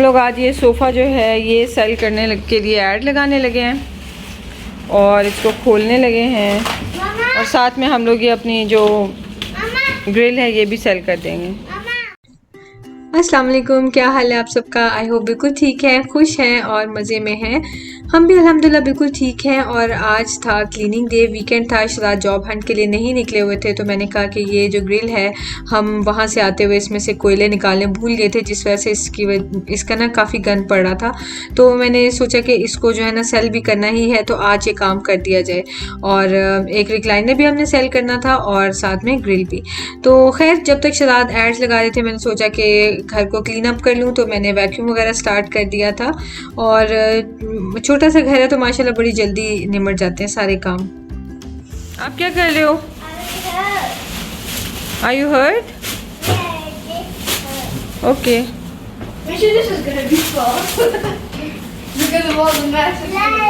हम लोग आज ये सोफ़ा जो है ये सेल करने के लिए ऐड लगाने लगे हैं और इसको खोलने लगे हैं और साथ में हम लोग ये अपनी जो ग्रिल है ये भी सेल कर देंगे। अस्सलाम वालेकुम, क्या हाल है आप सबका? आई होप बिल्कुल ठीक है, खुश हैं और मज़े में हैं। हम भी अल्हम्दुलिल्लाह बिल्कुल ठीक हैं। और आज था क्लीनिंग डे, वीकेंड था, शराद जॉब हंट के लिए नहीं निकले हुए थे, तो मैंने कहा कि ये जो ग्रिल है हम वहाँ से आते हुए इसमें से कोयले निकालने भूल गए थे, जिस वजह से इसका ना काफ़ी गंद पड़ रहा था। तो मैंने सोचा कि इसको जो है ना सेल भी करना ही है, तो आज ये काम कर दिया जाए। और एक रिक्लाइनर भी हमने सेल करना था और साथ में ग्रिल भी। तो खैर जब तक शराद एड्स लगा रहे थे मैंने सोचा कि घर को क्लीन अप कर लूँ, तो मैंने वैक्यूम वगैरह स्टार्ट कर दिया था। और छोटा सा घर है तो माशाल्लाह बड़ी जल्दी निमट जाते हैं सारे काम। आप क्या कर रहे हो? Are you hurt? Okay. We should this is gonna be fun because of all the mess. Yeah.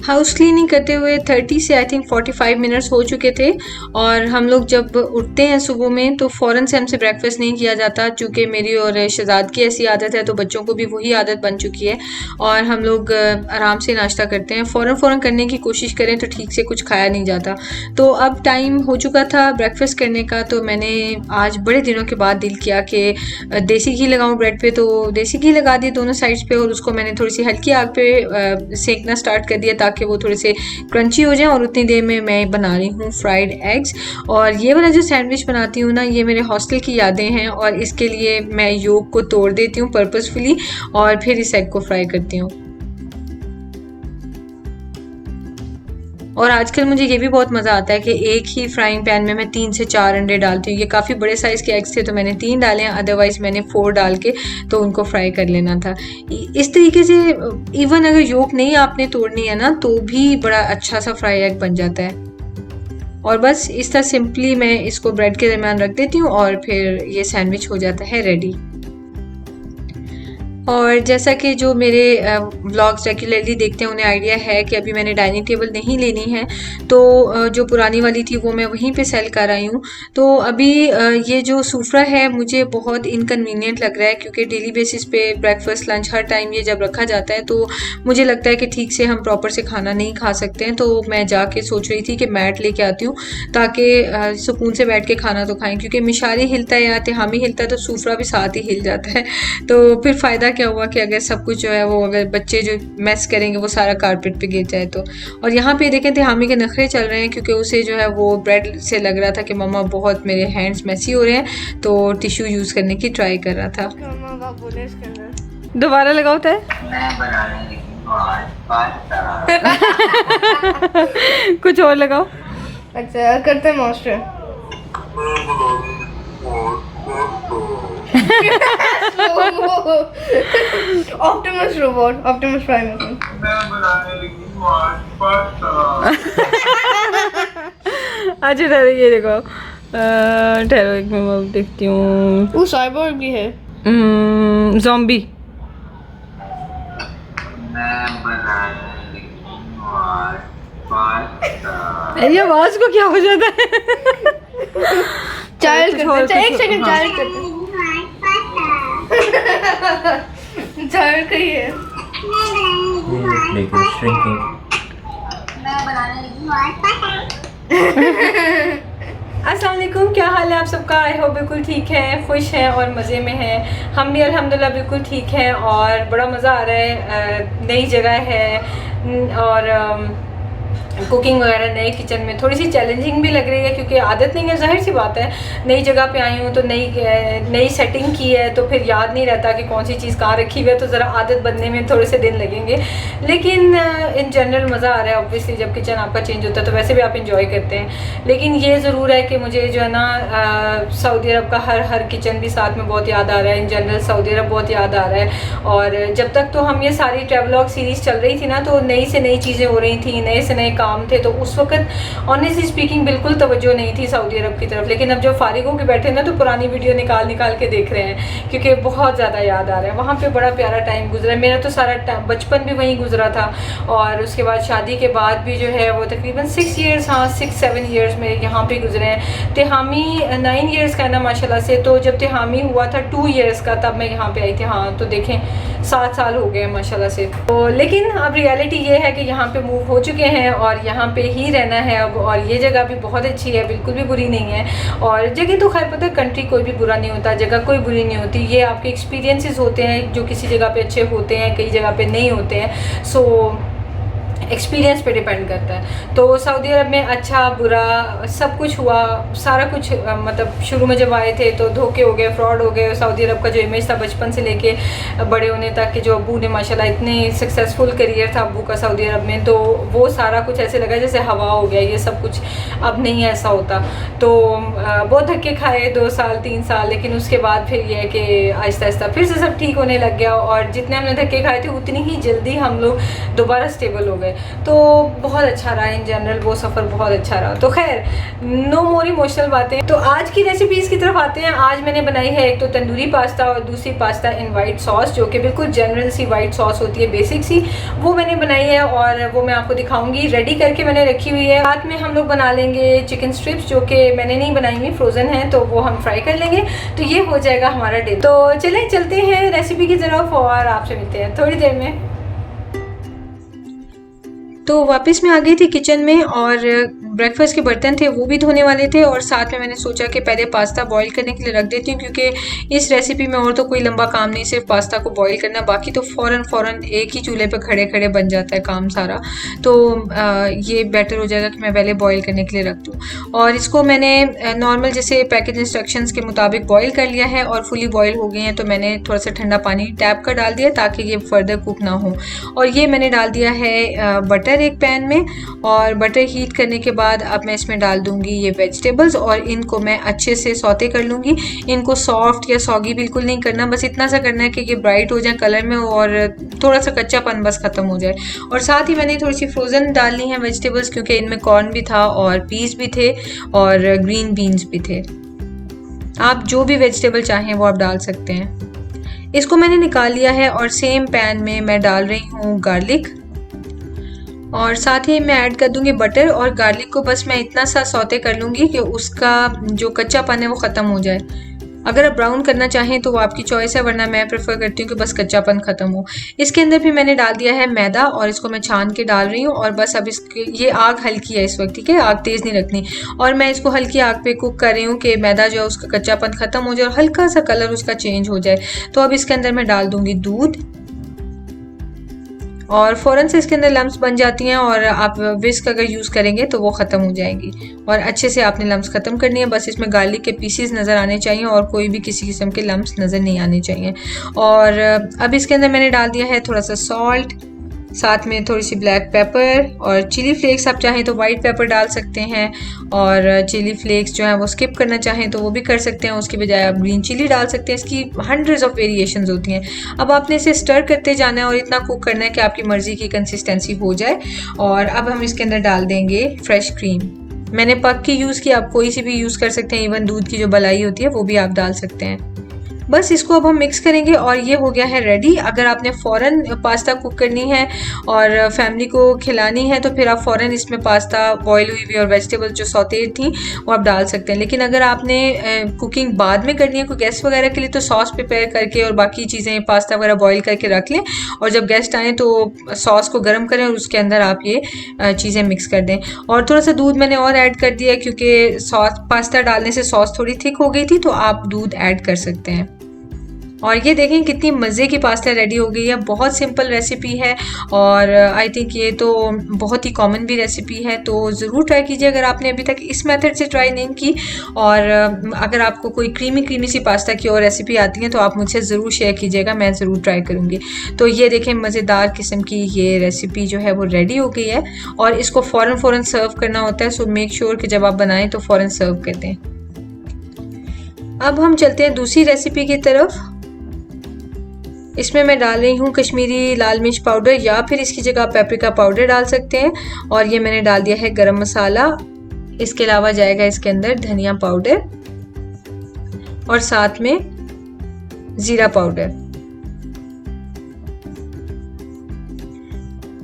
House cleaning करते हुए 30 से आई थिंक 45 मिनट्स हो चुके थे। और हम लोग जब उठते हैं सुबह में तो फ़ौरन से हमसे ब्रेकफास्ट नहीं किया जाता, चूँकि मेरी और शहजाद की ऐसी आदत है तो बच्चों को भी वही आदत बन चुकी है। और हम लोग आराम से नाश्ता करते हैं, फ़ौरन करने की कोशिश करें तो ठीक से कुछ खाया नहीं जाता। तो अब टाइम हो चुका था ब्रेकफास्ट करने का, तो मैंने आज बड़े दिनों के बाद दिल किया कि देसी घी लगाऊँ ब्रेड पे। तो देसी घी लगा दिए दोनों साइड्स पे और उसको मैंने थोड़ी सी हल्की आग पे सेकना स्टार्ट कर दिया ताकि वो थोड़े से क्रंची हो जाए। और उतनी देर में मैं बना रही हूँ फ्राइड एग्स। और ये वाला जो सैंडविच बनाती हूँ ना, ये मेरे हॉस्टल की यादें हैं और इसके लिए मैं योग को तोड़ देती हूँ पर्पसफुली और फिर इस एग को फ्राई करती हूँ। और आजकल मुझे ये भी बहुत मज़ा आता है कि एक ही फ्राइंग पैन में मैं 3 से 4 अंडे डालती हूँ। ये काफ़ी बड़े साइज़ के एग्स थे तो मैंने 3 डाले हैं, अदरवाइज़ मैंने 4 डाल के तो उनको फ्राई कर लेना था। इस तरीके से इवन अगर योक नहीं आपने तोड़नी है ना तो भी बड़ा अच्छा सा फ्राई एग बन जाता है। और बस इस तरह सिंपली मैं इसको ब्रेड के दरमियान रख देती हूँ और फिर ये सैंडविच हो जाता है रेडी। और जैसा कि जो मेरे व्लॉग्स रेगुलरली देखते हैं उन्हें आइडिया है कि अभी मैंने डाइनिंग टेबल नहीं लेनी है, तो जो पुरानी वाली थी वो मैं वहीं पे सेल कर आई हूँ। तो अभी ये जो सूफ्रा है मुझे बहुत इनकन्वीनियंट लग रहा है, क्योंकि डेली बेसिस पे ब्रेकफास्ट लंच हर टाइम ये जब रखा जाता है तो मुझे लगता है कि ठीक से हम प्रॉपर से खाना नहीं खा सकते हैं। तो मैं जाके सोच रही थी कि मैट लेके आती हूँ ताकि सुकून से बैठ के खाना तो खाएँ, क्योंकि मिशारी हिलता है या तिहामी हिलता है तो सूफ्रा भी साथ ही हिल जाता है। तो फिर फ़ायदा क्या हुआ कि अगर सब कुछ जो है वो अगर बच्चे जो मैस करेंगे वो सारा कारपेट पे गिर जाए तो। और यहाँ पे देखें थे हामी के नखरे चल रहे हैं, क्योंकि उसे जो है वो ब्रेड से लग रहा था कि मम्मा बहुत मेरे हैंड्स मैसी हो रहे हैं, तो टिश्यू यूज़ करने की ट्राई कर रहा था। दोबारा लगाओ था कुछ और लगाओ। अच्छा करते हैं master. Optimus robot, Optimus prime. अच्छा ठहरो, ये देखो, ठहरो एक मैं देखती हूँ। वो साइबोर्ग भी है। ज़ॉम्बी। ये आवाज को क्या हो जाता है? चाइल्ड करते हैं, एक सेकंड चाइल्ड करते हैं। चाइल्ड का ही है। अस्सलाम वालेकुम, क्या हाल है आप सबका? आई होप बिल्कुल ठीक है, खुश हैं और मज़े में हैं। हम भी अल्हम्दुलिल्लाह बिल्कुल ठीक हैं और बड़ा मज़ा आ रहा है। नई जगह है और कुकिंग वगैरह नए किचन में थोड़ी सी चैलेंजिंग भी लग रही है, क्योंकि आदत नहीं है, जाहिर सी बात है। नई जगह पे आई हूँ तो नई सेटिंग की है तो फिर याद नहीं रहता कि कौन सी चीज़ कहाँ रखी हुई है, तो ज़रा आदत बनने में थोड़े से दिन लगेंगे। लेकिन इन जनरल मज़ा आ रहा है। ऑब्वियसली जब किचन आपका चेंज होता है तो वैसे भी आप इंजॉय करते हैं। लेकिन ये ज़रूर है कि मुझे जो है ना सऊदी अरब का हर किचन भी साथ में बहुत याद आ रहा है। इन जनरल सऊदी अरब बहुत याद आ रहा है। और जब तक तो हम ये सारी ट्रैवलॉग सीरीज़ चल रही थी ना, तो नई से नई चीज़ें हो रही थी, नए से नए काम थे, तो उस वक्त ऑनेस्टली स्पीकिंग बिल्कुल तवज्जो नहीं थी सऊदी अरब की तरफ। लेकिन अब जब फारिग होकर बैठे ना तो पुरानी वीडियो निकाल के देख रहे हैं, क्योंकि बहुत ज़्यादा याद आ रहा है। वहाँ पे बड़ा प्यारा टाइम गुजरा, मेरा तो सारा बचपन भी वहीं गुजरा था, और उसके बाद शादी के बाद भी जो है वो तकरीबन 6 ईयर्स, हाँ 6-7 ईयर्स मेरे यहाँ पे गुजरे हैं। तिहामी 9 ईयर्स का है ना माशाल्लाह से, तो जब तिहामी हुआ था 2 ईयर्स का तब मैं यहाँ पे आई थी। हाँ तो देखें 7 साल हो गए माशाल्लाह से। तो लेकिन अब रियलिटी ये है कि यहाँ पे मूव हो चुके हैं और यहाँ पे ही रहना है अब, और ये जगह भी बहुत अच्छी है, बिल्कुल भी बुरी नहीं है। और जगह तो खैर पता है, कंट्री कोई भी बुरा नहीं होता, जगह कोई बुरी नहीं होती, ये आपके एक्सपीरियंसेस होते हैं जो किसी जगह पे अच्छे होते हैं, कई जगह पे नहीं होते हैं। सो एक्सपीरियंस पे डिपेंड करता है। तो सऊदी अरब में अच्छा बुरा सब कुछ हुआ, सारा कुछ मतलब शुरू में जब आए थे तो धोखे हो गए, फ्रॉड हो गए। सऊदी अरब का जो इमेज था बचपन से लेके बड़े होने तक कि जो अब्बू ने माशाल्लाह इतने सक्सेसफुल करियर था अब्बू का सऊदी अरब में, तो वो सारा कुछ ऐसे लगा जैसे हवा हो गया, ये सब कुछ अब नहीं ऐसा होता। तो बहुत धक्के खाए 2 साल 3 साल, लेकिन उसके बाद फिर ये है कि आहिस्ता आहिस्ता फिर से सब ठीक होने लग गया, और जितने हमने धक्के खाए थे उतनी ही जल्दी हम लोग दोबारा स्टेबल हो गए। तो बहुत अच्छा रहा इन जनरल, वो सफ़र बहुत अच्छा रहा। तो खैर नो मोर इमोशनल बातें। तो आज की रेसिपीज़ की तरफ आते हैं। आज मैंने बनाई है एक तो तंदूरी पास्ता और दूसरी पास्ता इन वाइट सॉस, जो कि बिल्कुल जनरल सी वाइट सॉस होती है, बेसिक सी, वो मैंने बनाई है और वो मैं आपको दिखाऊंगी। रेडी करके मैंने रखी हुई है। साथ में हम लोग बना लेंगे चिकन स्ट्रिप्स, जो कि मैंने नहीं बनाई हुई, फ्रोज़न है, तो वो हम फ्राई कर लेंगे। तो ये हो जाएगा हमारा डिनर। तो चलें चलते हैं रेसिपी की तरफ और आपसे मिलते हैं थोड़ी देर में। तो वापस मैं आ गई थी किचन में, और ब्रेकफास्ट के बर्तन थे वो भी धोने वाले थे, और साथ में मैंने सोचा कि पहले पास्ता बॉईल करने के लिए रख देती हूँ, क्योंकि इस रेसिपी में और तो कोई लंबा काम नहीं, सिर्फ पास्ता को बॉईल करना, बाकी तो फ़ौरन एक ही चूल्हे पे खड़े खड़े बन जाता है काम सारा। तो ये बेटर हो जाएगा कि मैं पहले बॉईल करने के लिए रख दूँ। और इसको मैंने नॉर्मल जैसे पैकेज इंस्ट्रक्शंस के मुताबिक बॉईल कर लिया है, और फुली बॉईल हो गए हैं। तो मैंने थोड़ा सा ठंडा पानी टैप कर डाल दिया ताकि ये फर्दर कुक ना हो। और ये मैंने डाल दिया है बटर एक पैन में, और बटर हीट करने के बाद अब मैं इसमें डाल दूंगी ये वेजिटेबल्स, और इनको मैं अच्छे से सौते कर लूँगी। इनको सॉफ्ट या सॉगी बिल्कुल नहीं करना, बस इतना सा करना है कि ये ब्राइट हो जाए कलर में और थोड़ा सा कच्चापन बस ख़त्म हो जाए। और साथ ही मैंने थोड़ी सी फ्रोज़न डालनी है वेजिटेबल्स, क्योंकि इनमें कॉर्न भी था और पीस भी थे और ग्रीन बीन्स भी थे। आप जो भी वेजिटेबल चाहें वो आप डाल सकते हैं। इसको मैंने निकाल लिया है, और सेम पैन में मैं डाल रही हूँ गार्लिक, और साथ ही मैं ऐड कर दूंगी बटर। और गार्लिक को बस मैं इतना सा सौते कर लूँगी कि उसका जो कच्चापन है वो ख़त्म हो जाए। अगर आप ब्राउन करना चाहें तो वो आपकी चॉइस है, वरना मैं प्रेफर करती हूँ कि बस कच्चापन ख़त्म हो। इसके अंदर भी मैंने डाल दिया है मैदा, और इसको मैं छान के डाल रही हूँ। और बस अब इसके ये आग हल्की है इस वक्त, ठीक है, आग तेज़ नहीं रखनी। और मैं इसको हल्की आग पे कुक कर रही हूँ कि मैदा जो है उसका कच्चापन ख़त्म हो जाए और हल्का सा कलर उसका चेंज हो जाए। तो अब इसके अंदर मैं डाल दूँगी दूध, और फ़ौरन से इसके अंदर लम्स बन जाती हैं, और आप विस्क अगर यूज़ करेंगे तो वो ख़त्म हो जाएंगी। और अच्छे से आपने लम्स ख़त्म करनी है, बस इसमें गार्लिक के पीसीज नज़र आने चाहिए और कोई भी किसी किस्म के लम्स नज़र नहीं आने चाहिए। और अब इसके अंदर मैंने डाल दिया है थोड़ा सा सॉल्ट, साथ में थोड़ी सी ब्लैक पेपर और चिली फ्लेक्स। आप चाहें तो वाइट पेपर डाल सकते हैं, और चिली फ्लेक्स जो है वो स्किप करना चाहें तो वो भी कर सकते हैं, उसकी बजाय आप ग्रीन चिली डाल सकते हैं। इसकी हंड्रेड्स ऑफ वेरिएशंस होती हैं। अब आपने इसे स्टर करते जाना है और इतना कुक करना है कि आपकी मर्ज़ी की कंसिस्टेंसी हो जाए। और अब हम इसके अंदर डाल देंगे फ्रेश क्रीम। मैंने पक की यूज़ की, आप कोई सी भी यूज़ कर सकते हैं, इवन दूध की जो मलाई होती है वो भी आप डाल सकते हैं। बस इसको अब हम मिक्स करेंगे और ये हो गया है रेडी। अगर आपने फ़ौरन पास्ता कुक करनी है और फैमिली को खिलानी है तो फिर आप फ़ौरन इसमें पास्ता बॉईल हुई हुई और वेजिटेबल जो सौतेड थी वो आप डाल सकते हैं। लेकिन अगर आपने कुकिंग बाद में करनी है कोई गेस्ट वगैरह के लिए तो सॉस प्रिपेयर करके और बाकी चीज़ें पास्ता वगैरह बॉईल करके रख लें, और जब गेस्ट आएँ तो सॉस को गर्म करें और उसके अंदर आप ये चीज़ें मिक्स कर दें। और थोड़ा सा दूध मैंने और ऐड कर दिया क्योंकि सॉस पास्ता डालने से सॉस थोड़ी थिक हो गई थी, तो आप दूध ऐड कर सकते हैं। और ये देखें कितनी मज़े की पास्ता रेडी हो गई है। बहुत सिंपल रेसिपी है और आई थिंक ये तो बहुत ही कॉमन भी रेसिपी है, तो ज़रूर ट्राई कीजिए अगर आपने अभी तक इस मेथड से ट्राई नहीं की। और अगर आपको कोई क्रीमी सी पास्ता की और रेसिपी आती है तो आप मुझसे ज़रूर शेयर कीजिएगा, मैं ज़रूर ट्राई करूँगी। तो ये देखें मज़ेदार किस्म की ये रेसिपी जो है वो रेडी हो गई है, और इसको फ़ौरन सर्व करना होता है। सो मेक श्योर कि जब आप बनाएं तो फ़ौरन सर्व कर दें। अब हम चलते हैं दूसरी रेसिपी की तरफ। इसमें मैं डाल रही हूँ कश्मीरी लाल मिर्च पाउडर या फिर इसकी जगह आप पेपरिका पाउडर डाल सकते हैं। और ये मैंने डाल दिया है गरम मसाला। इसके अलावा जाएगा इसके अंदर धनिया पाउडर और साथ में ज़ीरा पाउडर।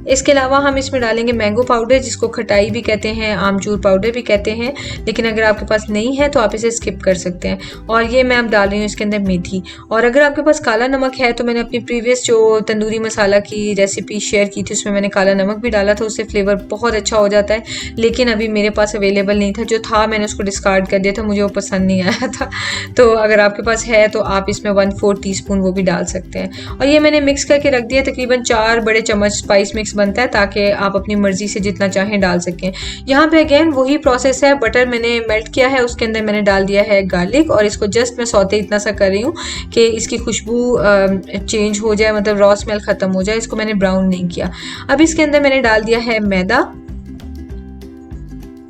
इसके अलावा हम इसमें डालेंगे मैंगो पाउडर, जिसको खटाई भी कहते हैं, आमचूर पाउडर भी कहते हैं, लेकिन अगर आपके पास नहीं है तो आप इसे स्किप कर सकते हैं। और ये मैं अब डाल रही हूँ इसके अंदर मेथी। और अगर आपके पास काला नमक है तो मैंने अपनी प्रीवियस जो तंदूरी मसाला की रेसिपी शेयर की थी उसमें मैंने काला नमक भी डाला था, उससे फ्लेवर बहुत अच्छा हो जाता है। लेकिन अभी मेरे पास अवेलेबल नहीं था, जो था मैंने उसको डिस्कार्ड कर दिया था, मुझे वो पसंद नहीं आया था। तो अगर आपके पास है तो आप इसमें 1/4 टीस्पून वो भी डाल सकते हैं। और ये मैंने मिक्स करके रख दिया। तकरीबन 4 बड़े चम्मच स्पाइस मिक्स बनता है, ताकि आप अपनी मर्जी से जितना चाहें डाल सकें। यहाँ पे अगेन वही प्रोसेस है। बटर मैंने मेल्ट किया है, उसके अंदर मैंने डाल दिया है गार्लिक और इसको जस्ट मैं सौते इतना सा कर रही हूँ कि इसकी खुशबू चेंज हो जाए, मतलब रॉ स्मेल ख़त्म हो जाए। इसको मैंने ब्राउन नहीं किया। अब इसके अंदर मैंने डाल दिया है मैदा।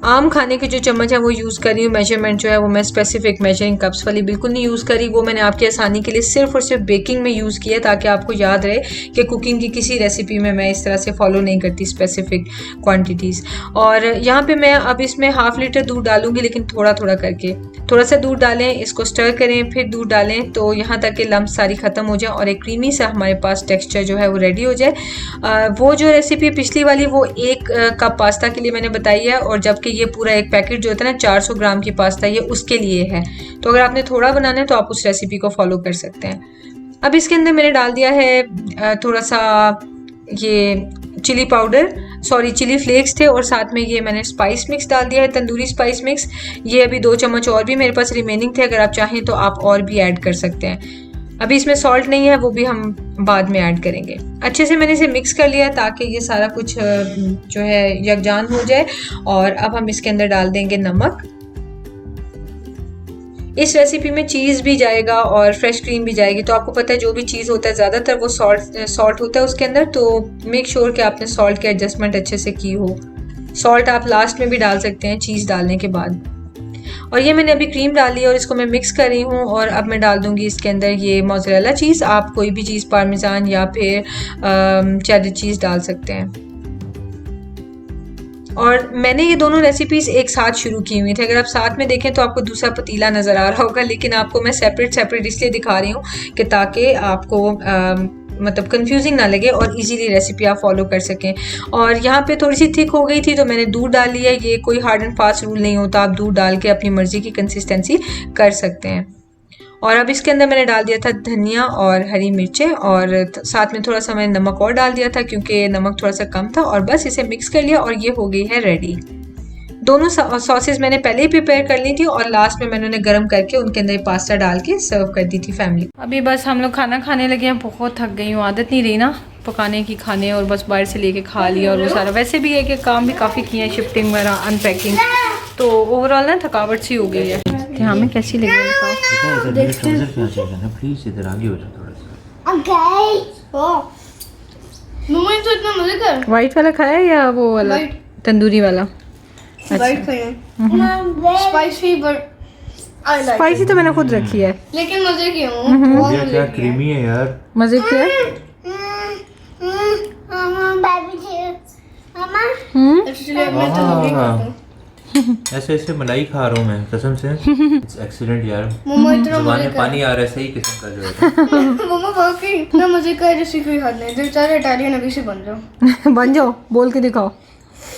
आम खाने के जो चम्मच है वो यूज़ कर रही हूँ। मेजरमेंट जो है वो मैं स्पेसिफिक मेजरिंग कप्स वाली बिल्कुल नहीं यूज़ करी। वो मैंने आपकी आसानी के लिए सिर्फ और सिर्फ बेकिंग में यूज़ किया, ताकि आपको याद रहे कि कुकिंग की किसी रेसिपी में मैं इस तरह से फॉलो नहीं करती स्पेसिफिक क्वांटिटीज़। और यहाँ पे मैं अब इसमें 1/2 लीटर दूध डालूंगी, लेकिन थोड़ा थोड़ा करके। थोड़ा सा दूध डालें, इसको स्टर करें, फिर दूध डालें तो यहाँ तक कि लम्प सारी ख़त्म हो जाए और एक क्रीमी सा हमारे पास टेक्स्चर जो है वो रेडी हो जाए। वो जो रेसिपी पिछली वाली वो 1 कप पास्ता के लिए मैंने बताई है, और जबकि ये पूरा एक पैकेट जो होता है ना 400 ग्राम की पास्ता, ये उसके लिए है। तो अगर आपने थोड़ा बनाना है तो आप उस रेसिपी को फॉलो कर सकते हैं। अब इसके अंदर मैंने डाल दिया है थोड़ा सा ये chilli powder, sorry chilli flakes थे, और साथ में ये मैंने स्पाइस मिक्स डाल दिया है, तंदूरी स्पाइस मिक्स। ये अभी 2 चम्मच और भी मेरे पास रिमेनिंग थे, अगर आप चाहें तो आप और भी ऐड कर सकते हैं। अभी इसमें सॉल्ट नहीं है, वो भी हम बाद में ऐड करेंगे। अच्छे से मैंने इसे मिक्स कर लिया ताकि ये सारा कुछ जो है यकजान हो जाए। और अब हम इसके अंदर डाल देंगे नमक। इस रेसिपी में चीज़ भी जाएगा और फ्रेश क्रीम भी जाएगी। तो आपको पता है जो भी चीज़ होता है ज़्यादातर वो सॉल्ट होता है उसके अंदर, तो मेक श्योर कि आपने सॉल्ट की एडजस्टमेंट अच्छे से की हो। सॉल्ट आप लास्ट में भी डाल सकते हैं चीज़ डालने के बाद। और ये मैंने अभी क्रीम डाली और इसको मैं मिक्स कर रही हूँ। और अब मैं डाल दूँगी इसके अंदर ये मोज़रेला चीज़। आप कोई भी चीज़, पार्मेजान या फिर चेडर चीज़ डाल सकते हैं। और मैंने ये दोनों रेसिपीज़ एक साथ शुरू की हुई थी। अगर आप साथ में देखें तो आपको दूसरा पतीला नज़र आ रहा होगा, लेकिन आपको मैं सेपरेट इसलिए दिखा रही हूँ कि ताकि आपको मतलब कंफ्यूजिंग ना लगे और इजीली रेसिपी आप फॉलो कर सकें। और यहाँ पे थोड़ी सी थिक हो गई थी तो मैंने दूध डाल लिया। ये कोई हार्ड एंड फास्ट रूल नहीं होता, आप दूध डाल के अपनी मर्ज़ी की कंसिस्टेंसी कर सकते हैं। और अब इसके अंदर मैंने डाल दिया था धनिया और हरी मिर्चें, और साथ में थोड़ा सा मैंने नमक और डाल दिया था क्योंकि नमक थोड़ा सा कम था। और बस इसे मिक्स कर लिया और ये हो गई है रेडी। दोनों सॉसेस मैंने पहले ही प्रिपेयर कर ली थी और लास्ट में मैंने उन्हें गर्म करके उनके अंदर पास्ता डाल के सर्व कर दी थी फैमिली। अभी बस हम लोग खाना खाने लगे हैं। बहुत थक गई हूँ, आदत नहीं रही ना पकाने की खाने, और बस बाहर से लेके खा लिया और वो सारा। वैसे भी है कि काम भी काफ़ी किए हैं, शिफ्टिंग वगैरह, अनपैकिंग, तो ओवरऑल ना थकावट सी हो गई है। हमें कैसी लगी वाइट वाला खाया या वो वाला तंदूरी वाला? स्पाइसी तो मैंने खुद रखी है, लेकिन मजे की हूँ। क्या क्रीमी है यार, मजे की है। ऐसे ऐसे मलाई खा रहा हूँ मैं कसम से। इट्स एक्सीलेंट यार, जुबान में पानी आ रहा है सही किस्म का जो है। मम्मा वाकई इतना मजे का है जैसे कोई हद नहीं। दिल चाह रहा है इटालियन अभी से बन जाओ। बन जाओ, बोल के दिखाओ।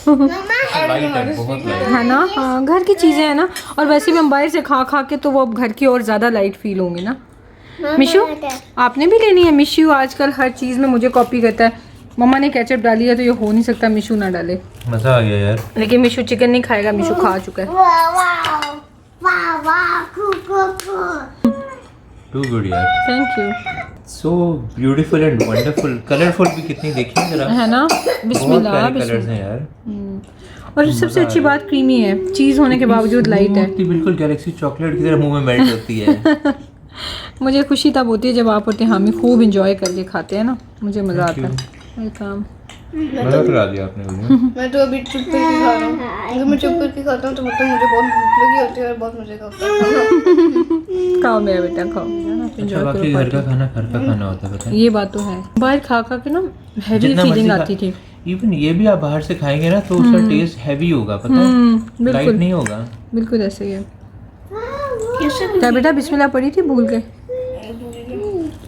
है ना, हाँ घर की चीज़ें हैं ना। और वैसे भी हम बाहर से खा खा के तो वो अब घर की और ज़्यादा लाइट फील होंगे ना। मिशू आपने भी लेनी है? मिशू आजकल हर चीज़ में मुझे कॉपी करता है। मम्मा ने केचप डाली है तो ये हो नहीं सकता मिशू ना डाले। मज़ा आ गया यार। लेकिन मिशू चिकन नहीं खाएगा, मिशू खा चुका है। टू गुड यार, thank you. So beautiful and wonderful, colourful भी कितनी देखिए जरा, है ना। बिस्मिल्लाह कलर्स हैं यार। और सबसे अच्छी बात क्रीमी है, चीज़ होने के बावजूद लाइट है। बिल्कुल गैलेक्सी चॉकलेट की तरह मुंह में मेल्ट होती है। मुझे खुशी तब होती है जब आप और हामी खूब इंजॉय करके खाते हैं ना, मुझे मज़ा आता है। वेलकम। मजा करा दिया आपने मुझे। मैं तो अभी चुप करके खा रहा हूँ। अगर मैं चुप करके खाता हूँ तो मतलब मुझे बहुत भूख लगी होती है और बहुत मजे का होता है। खाओ मेरा बेटा खाओ, अच्छा बाकी घर का खाना होता है पता है। ये बात तो है, बाहर खा खा के ना हैवी जितना फीलिंग मर्जी आती थी। इवन ये भी आप बाहर से खाएंगे ना तो उसका टेस्ट हैवी होगा पता है, लाइट बिल्कुल नहीं होगा। बिल्कुल ऐसे ही है। क्या बेटा बिस्मिल्लाह पढ़ी थी भूल के,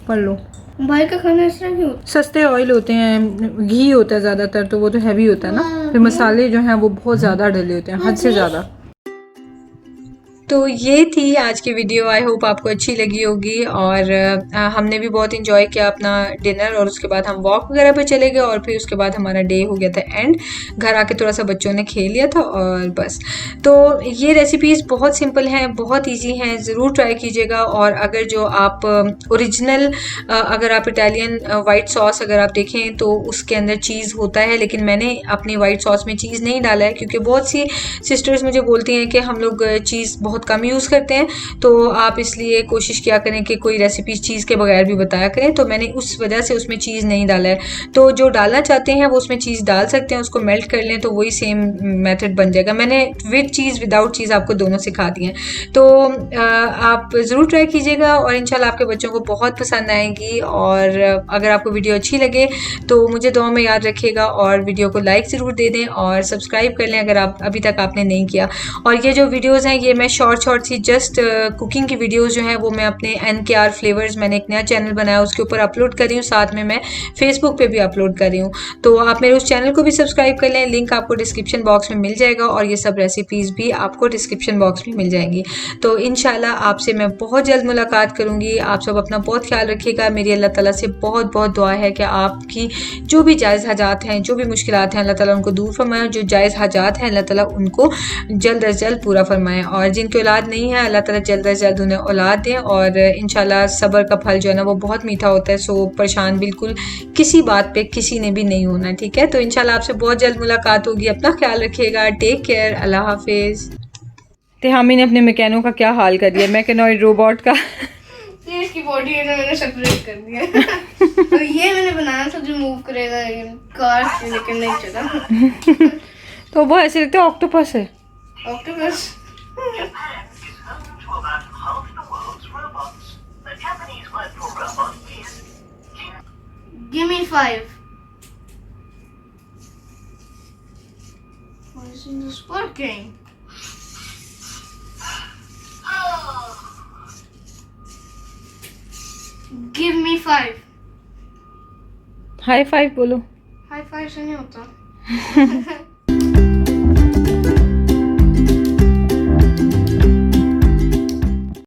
पढ़ लो। बाहर का खाना इस तरह क्यों होता सस्ते ऑयल होते हैं, घी होता है ज़्यादातर, तो वो तो हैवी होता है ना, फिर मसाले जो हैं वो बहुत ज़्यादा डले होते हैं, हद से ज़्यादा। तो ये थी आज की वीडियो, आई होप आपको अच्छी लगी होगी। और हमने भी बहुत इंजॉय किया अपना डिनर, और उसके बाद हम वॉक वगैरह पे चले गए, और फिर उसके बाद हमारा डे हो गया था एंड। घर आके थोड़ा सा बच्चों ने खेल लिया था और बस। तो ये रेसिपीज़ बहुत सिंपल हैं, बहुत ईजी हैं, ज़रूर ट्राई कीजिएगा। और अगर जो आप ओरिजिनल अगर आप इटालियन वाइट सॉस अगर आप देखें तो उसके अंदर चीज़ होता है, लेकिन मैंने अपनी वाइट सॉस में चीज़ नहीं डाला है, क्योंकि बहुत सी सिस्टर्स मुझे बोलती हैं कि हम लोग चीज़ बहुत कम यूज़ करते हैं, तो आप इसलिए कोशिश किया करें कि कोई रेसिपी चीज़ के बगैर भी बताया करें। तो मैंने उस वजह से उसमें चीज़ नहीं डाला है। तो जो डालना चाहते हैं वो उसमें चीज़ डाल सकते हैं, उसको मेल्ट कर लें तो वही सेम मेथड बन जाएगा। मैंने विद चीज़ विदाउट चीज़ आपको दोनों सिखा दिए हैं, तो आप ज़रूर ट्राई कीजिएगा और इंशाल्लाह आपके बच्चों को बहुत पसंद आएगी। और अगर आपको वीडियो अच्छी लगे तो मुझे दुआ में याद रखिएगा, और वीडियो को लाइक ज़रूर दे दें और सब्सक्राइब कर लें अगर आप अभी तक आपने नहीं किया। और ये जो वीडियोज़ हैं ये मैं शॉर्ट सी जस्ट कुकिंग की वीडियोस जो हैं वो मैं अपने NKR फ्लेवर्स, मैंने एक नया चैनल बनाया उसके ऊपर अपलोड कर रही हूँ, साथ में मैं फेसबुक पे भी अपलोड कर रही हूँ। तो आप मेरे उस चैनल को भी सब्सक्राइब कर लें, लिंक आपको डिस्क्रिप्शन बॉक्स में मिल जाएगा, और ये सब रेसिपीज़ भी आपको डिस्क्रिप्शन बॉक्स में मिल जाएंगी। तो इंशाल्लाह आपसे मैं बहुत जल्द मुलाकात करूँगी। आप सब अपना बहुत ख्याल रखिएगा। मेरी अल्लाह ताला से बहुत बहुत दुआ है कि आपकी जो भी जायज़ हाजात हैं, जो भी मुश्किलात हैं, अल्लाह ताला उनको दूर फरमाए, जो जायज़ हाजात हैं अल्लाह ताला उनको जल्द अज जल्द पूरा फरमाएँ, और जिनकी औलाद नहीं है अल्लाह ताला जल्द अज जल्द उन्हें औलाद दें। और इंशाल्लाह सब्र का फल जो है ना वो बहुत मीठा होता है। सो परेशान बिल्कुल किसी बात पे किसी ने भी नहीं होना, ठीक है। तो इंशाल्लाह आपसे बहुत जल्द मुलाकात होगी। अपना ख्याल रखिएगा, टेक केयर, अल्लाह हाफिज़। हामी ने अपने मैकेनो का क्या हाल कर दिया, मैकेनॉइड रोबोट का। ये इसकी बॉडी है ना मैंने सेपरेट कर दिया। और ये मैंने बनाया था जो मूव करेगा कार से, लेकिन नहीं चला। तो वो ऐसे लगता है ऑक्टोपस है। Octopus. Give me 5. Why isn't this working? Give me 5. High five बोलो। हाई फाइव से नहीं होता।